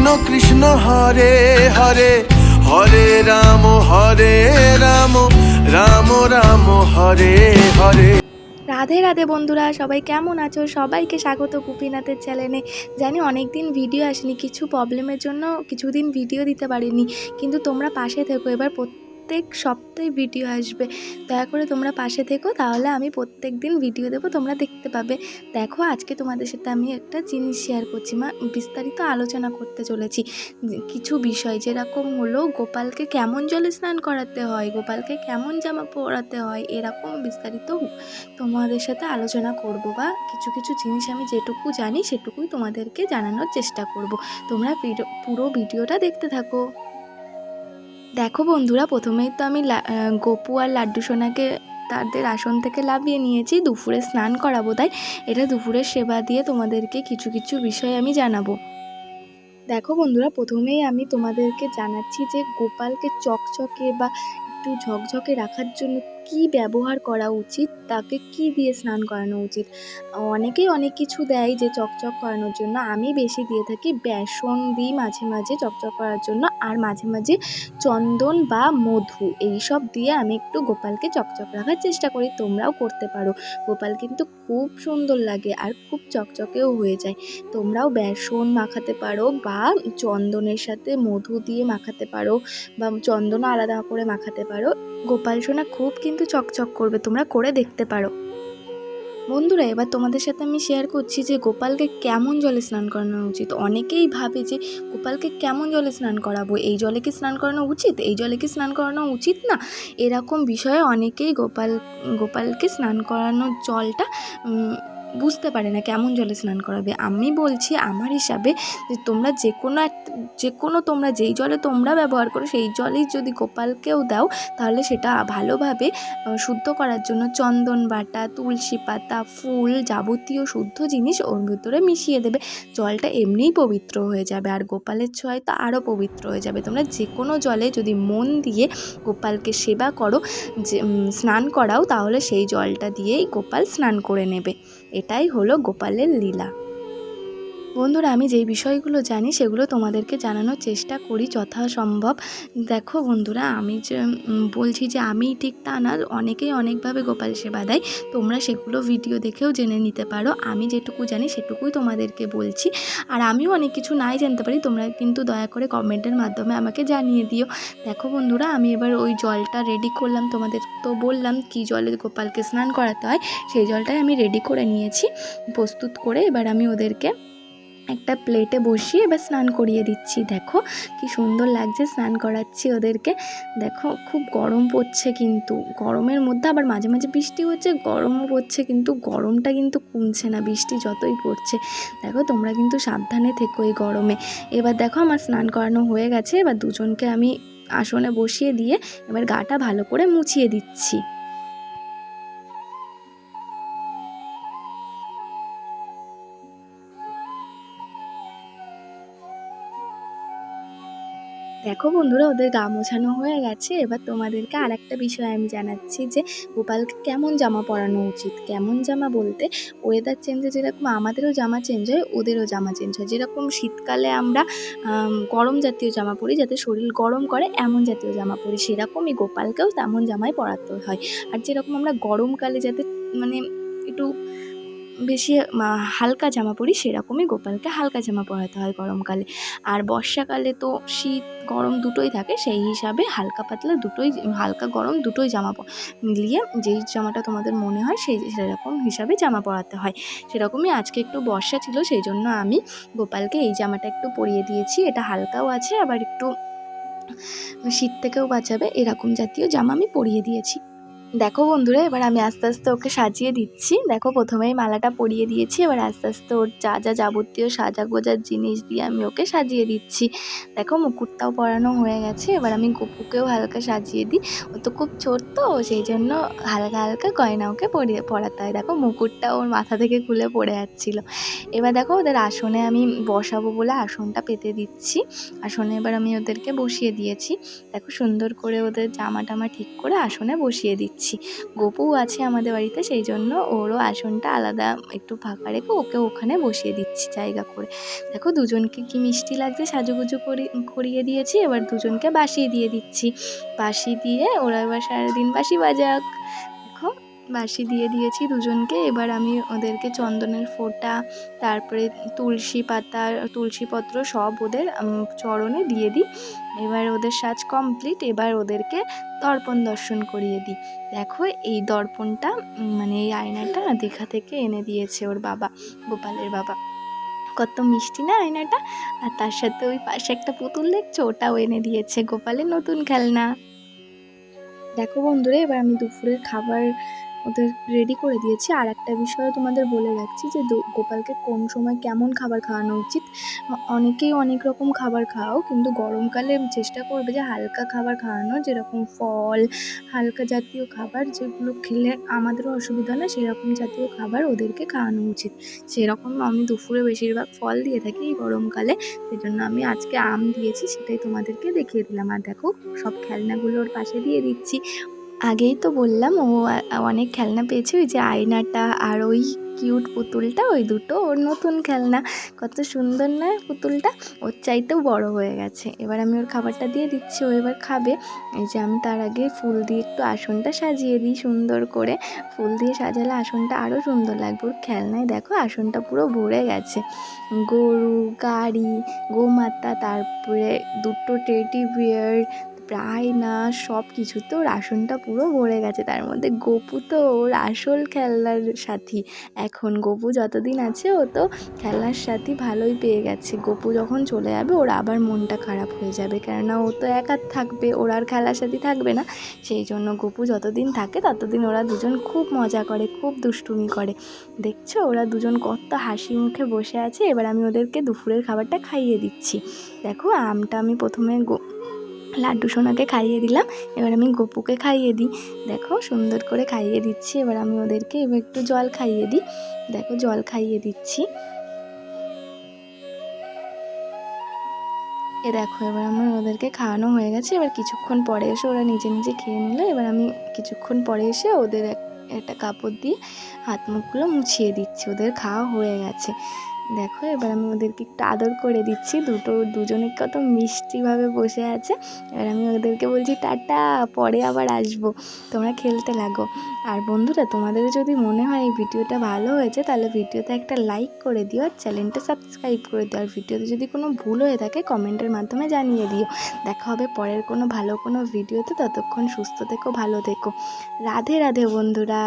কৃষ্ণ কৃষ্ণ হরে হরে, হরে রাম রাম রাম হরে হরে। রাধে রাধে বন্ধুরা, সবাই কেমন আছো? সবাইকে স্বাগত গোপীনাথের চ্যানেলে। জানি অনেক দিন ভিডিও আসেনি, কিছু প্রবলেমের জন্য কিছুদিন ভিডিও দিতে পারিনি, কিন্তু তোমরা পাশে থেকো। এবার প্রত্যেক সপ্তাহে ভিডিও আসবে, দয়া করে তোমরা পাশে থেকো, তাহলে আমি প্রত্যেক দিন ভিডিও দেবো, তোমরা দেখতে পাবে। দেখো, আজকে তোমাদের সাথে আমি একটা জিনিস শেয়ার করছি, বিস্তারিত আলোচনা করতে চলেছি কিছু বিষয়, যেরকম হলো গোপালকে কেমন জলে স্নান করাতে হয়, গোপালকে কেমন জামা পরাতে হয়, এরকম বিস্তারিত তোমাদের সাথে আলোচনা করব, বা কিছু কিছু জিনিস আমি যেটুকু জানি সেটুকুই তোমাদেরকে জানানোর চেষ্টা করব। তোমরা পুরো ভিডিওটা দেখতে থাকো। দেখো বন্ধুরা, প্রথমেই তো আমি গপু আর লাড্ডু সোনাকে তাদের আসন থেকে লাফিয়ে নিয়েছি, দুপুরে স্নান করাবো, তাই এটা দুপুরের সেবা দিয়ে তোমাদেরকে কিছু কিছু বিষয় আমি জানাবো। দেখো বন্ধুরা, প্রথমেই আমি তোমাদেরকে জানাচ্ছি যে গোপালকে চকচকে বা একটু ঝকঝকে রাখার জন্য কি ব্যবহার করা উচিত, তাকে কি দিয়ে স্নান করানো উচিত। অনেকেই অনেক কিছু দেয় যে চকচক করানোর জন্য, আমি বেশি দিয়ে থাকি বেসন দিই মাঝে মাঝে চকচক করার জন্য, আর মাঝে মাঝে চন্দন বা মধু, এইসব দিয়ে আমি একটু গোপালকে চকচক রাখার চেষ্টা করি। তোমরাও করতে পারো, গোপাল কিন্তু খুব সুন্দর লাগে আর খুব চকচকেও হয়ে যায়। তোমরাও বেসন মাখাতে পারো বা চন্দনের সাথে মধু দিয়ে মাখাতে পারো, বা চন্দনও আলাদা করে মাখাতে পারো। গোপাল সোনা খুব কিন্তু চকচক করবে, তোমরা করে দেখতে পারো। বন্ধুরা, এবার তোমাদের সাথে আমি শেয়ার করছি যে গোপালকে কেমন জলে স্নান করানো উচিত। অনেকেই ভাবে যে গোপালকে কেমন জলে স্নান করাবো, এই জলে কি স্নান করানো উচিত, এই জলে কি স্নান করানো উচিত না, এরকম বিষয়ে অনেকেই গোপালকে স্নান করানোর জলটা বুঝতে পারে না কেমন জলে স্নান করাবে। আমি বলছি আমার হিসাবে যে তোমরা যে কোনো তোমরা যেই জলে তোমরা ব্যবহার করো সেই জলেই যদি গোপালকেও দাও, তাহলে সেটা ভালোভাবে শুদ্ধ করার জন্য চন্দন বাটা, তুলসী পাতা, ফুল, যাবতীয় শুদ্ধ জিনিস ওর ভিতরে মিশিয়ে দেবে। জলটা এমনিই পবিত্র হয়ে যাবে, আর গোপালের ছোঁয়ায় তো আরও পবিত্র হয়ে যাবে। তোমরা যে কোনো জলে যদি মন দিয়ে গোপালকে সেবা করো, যে স্নান করাও, তাহলে সেই জলটা দিয়েই গোপাল স্নান করে নেবে। এটাই হলো গোপালের লীলা। বন্ধুরা, আমি যেই বিষয়গুলো জানি সেগুলো তোমাদেরকে জানানোর চেষ্টা করি যথাসম্ভব। দেখো বন্ধুরা, আমি যে বলছি যে আমি ঠিক তা না, অনেকেই অনেকভাবে গোপাল সেবা দেয়, তোমরা সেগুলো ভিডিও দেখেও জেনে নিতে পারো। আমি যেটুকু জানি সেটুকুই তোমাদেরকে বলছি, আর আমিও অনেক কিছু নাই জানতে পারি, তোমরা কিন্তু দয়া করে কমেন্টের মাধ্যমে আমাকে জানিয়ে দিও। দেখো বন্ধুরা, আমি এবার ওই জলটা রেডি করলাম, তোমাদের তো বললাম কি জলে গোপালকে স্নান করাতে হয়, সেই জলটাই আমি রেডি করে নিয়েছি প্রস্তুত করে। এবার আমি ওদেরকে একটা প্লেটে বসিয়ে এবার স্নান করিয়ে দিচ্ছি। দেখো কি সুন্দর লাগছে, স্নান করাচ্ছি ওদেরকে। দেখো খুব গরম পড়ছে, কিন্তু গরমের মধ্যে আবার মাঝে মাঝে বৃষ্টি হচ্ছে, গরমও পড়ছে, কিন্তু গরমটা কিন্তু কমছে না বৃষ্টি যতই পড়ছে। দেখো তোমরা কিন্তু সাবধানে থেকো এই গরমে। এবার দেখো আমার স্নান করানো হয়ে গেছে, এবার দুজনকে আমি আসনে বসিয়ে দিয়ে এবার গাটা ভালো করে মুছিয়ে দিচ্ছি। দেখো বন্ধুরা, ওদের গা মোছানো হয়ে গেছে। এবার তোমাদেরকে আর একটা বিষয় আমি জানাচ্ছি যে গোপালকে কেমন জামা পরানো উচিত। কেমন জামা বলতে, ওয়েদার চেঞ্জে যেরকম আমাদেরও জামা চেঞ্জ হয়, ওদেরও জামা চেঞ্জ হয়। যেরকম শীতকালে আমরা গরম জাতীয় জামা পরি যাতে শরীর গরম করে, এমন জাতীয় জামা পরি, সেরকমই গোপালকেও তেমন জামাই পরাতে হয়। আর যেরকম আমরা গরমকালে যাতে মানে একটু বেশি হালকা জামা পরি, সেরকমই গোপালকে হালকা জামা পরাতে হয় গরমকালে। আর বর্ষাকালে তো শীত গরম দুটোই থাকে, সেই হিসাবে হালকা পাতলা দুটোই, হালকা গরম দুটোই জামা মিলিয়ে যেই জামাটা তোমাদের মনে হয় সেরকম হিসাবে জামা পরাতে হয়। সেরকমই আজকে একটু বর্ষা ছিল, সেই জন্য আমি গোপালকে এই জামাটা একটু পরিয়ে দিয়েছি। এটা হালকাও আছে, আবার একটু শীত থেকেও বাঁচাবে, এরকম জাতীয় জামা আমি পরিয়ে দিয়েছি। দেখো বন্ধুরা, এবার আমি আস্তে আস্তে ওকে সাজিয়ে দিচ্ছি। দেখো প্রথমেই মালাটা পরিয়ে দিয়েছি, এবার আস্তে আস্তে ওর যা যা যাবতীয় সাজা গোজার জিনিস দিয়ে আমি ওকে সাজিয়ে দিচ্ছি। দেখো মুকুটটাও পরানো হয়ে গেছে, এবার আমি গপুকেও হালকা সাজিয়ে দিই। ও তো খুব ছোট্ট, সেই জন্য হালকা হালকা গয়না ওকে পরাতে হয়। দেখো মুকুটটা ওর মাথা থেকে খুলে পড়ে যাচ্ছিলো। এবার দেখো ওদের আসনে আমি বসাবো বলে আসনটা পেতে দিচ্ছি। আসনে এবার আমি ওদেরকে বসিয়ে দিয়েছি। দেখো সুন্দর করে ওদের জামা টামা ঠিক করে আসনে বসিয়ে দিচ্ছি। দিচ্ছি। গপু আছে আমাদের বাড়িতে, সেই জন্য ওরও আসনটা আলাদা একটু ফাঁকা রেখে ওকে ওখানে বসিয়ে দিচ্ছি জায়গা করে। দেখো দুজনকে কি মিষ্টি লাগছে, সাজুগুজু করিয়ে দিয়েছি। এবার দুজনকে বাঁশি দিয়ে দিচ্ছি। বাঁশি দিয়ে ওরা এবার সারাদিন বাঁশি বাজাক। দেখো বাঁশি দিয়ে দিয়েছি দুজনকে। এবার আমি ওদেরকে চন্দনের ফোঁটা, তারপরে তুলসী পাতা, তুলসী পত্র সব ওদের চরণে দিয়ে দিই। এবার ওদের সাজ কমপ্লিট। এবার ওদেরকে দর্পণ দর্শন করিয়ে দিই। দেখো এই দর্পণটা মানে এই আয়নাটা দীঘা থেকে এনে দিয়েছে ওর বাবা, গোপালের বাবা। কত মিষ্টি না আয়নাটা। আর তার সাথে ওই পাশে একটা পুতুল দেখছো, ওটাও এনে দিয়েছে, গোপালের নতুন খেলনা। দেখো বন্ধুরা, এবার আমি দুপুরের খাবার ওদের রেডি করে দিয়েছি। আর একটা বিষয় তোমাদের বলে রাখছি যে গোপালকে কোন সময় কেমন খাবার খাওয়ানো উচিত। অনেকেই অনেক রকম খাবার খাও, কিন্তু গরমকালে চেষ্টা করবে যে হালকা খাবার খাওয়ানো, যেরকম ফল, হালকা জাতীয় খাবার, যেগুলো খেলে আমাদেরও অসুবিধা না, সেরকম জাতীয় খাবার ওদেরকে খাওয়ানো উচিত। সেরকম আমি দুপুরে বেশিরভাগ ফল দিয়ে থাকি এই গরমকালে, সেই জন্য আমি আজকে আম দিয়েছি, সেটাই তোমাদেরকে দেখিয়ে দিলাম। আর দেখো সব খেলনাগুলো ওর পাশে দিয়ে দিচ্ছি। আগেই তো বললাম ও অনেক খেলনা পেয়েছে, ওই যে আয়নাটা আর ওই কিউট পুতুলটা, ওই দুটো ওর নতুন খেলনা। কত সুন্দর না পুতুলটা, ওর চাইতেও বড় হয়ে গেছে। এবার আমি ওর খাবারটা দিয়ে দিচ্ছি, ও এবার খাবে। এই যে আমি তার আগে ফুল দিয়ে একটু আসনটা সাজিয়ে দিই সুন্দর করে। ফুল দিয়ে সাজালে আসনটা আরও সুন্দর লাগবে। ওর খেলনায় দেখো আসনটা পুরো ভরে গেছে, গরু, গাড়ি, গোমাতা, তারপরে দুটো টেডি বিয়ার, প্রায় না সব কিছুতে ওর আসনটা পুরো ভরে গেছে। তার মধ্যে গপু তো ওর আসল খেলনার সাথী। এখন গপু যতদিন আছে ও তো খেলনার সাথী ভালোই পেয়ে গেছে। গপু যখন চলে যাবে ওর আবার মনটা খারাপ হয়ে যাবে, কেননা ও তো একা থাকবে, ওর আর খেলার সাথী থাকবে না। সেই জন্য গপু যতদিন থাকে ততদিন ওরা দুজন খুব মজা করে, খুব দুষ্টুমি করে। দেখছো ওরা দুজন কত হাসি মুখে বসে আছে। এবার আমি ওদেরকে দুপুরের খাবারটা খাইয়ে দিচ্ছি। দেখো আমটা আমি প্রথমে লাড্ডু সোনাকে খাইয়ে দিলাম, এবার আমি গপুকে খাইয়ে দিই। দেখো সুন্দর করে খাইয়ে দিচ্ছি। এবার আমি ওদেরকে এবার একটু জল খাইয়ে দিই। দেখো জল খাইয়ে দিচ্ছি। দেখো এবার আমার ওদেরকে খাওয়ানো হয়ে গেছে। এবার কিছুক্ষণ পরে এসে ওরা নিজে নিজে খেয়ে নিল। এবার আমি কিছুক্ষণ পরে এসে ওদের একটা কাপড় দিয়ে হাত মুখগুলো মুছিয়ে দিচ্ছি, ওদের খাওয়া হয়ে গেছে। দেখো এবার আমি ওদেরকে একটু আদর করে দিচ্ছি। দুজনে কত মিষ্টিভাবে বসে আছে। এবার আমি ওদেরকে বলছি টাটা, পরে আবার আসবো, তোমরা খেলতে লাগো। আর বন্ধুরা, তোমাদের যদি মনে হয় এই ভিডিওটা ভালো হয়েছে, তাহলে ভিডিওতে একটা লাইক করে দিও, আর চ্যানেলটা সাবস্ক্রাইব করে দিও। আর ভিডিওতে যদি কোনো ভুল হয়ে থাকে কমেন্টের মাধ্যমে জানিয়ে দিও। দেখা হবে পরের কোনো ভালো কোনো ভিডিওতে। ততক্ষণ সুস্থ থেকো, ভালো থেকো। রাধে রাধে বন্ধুরা।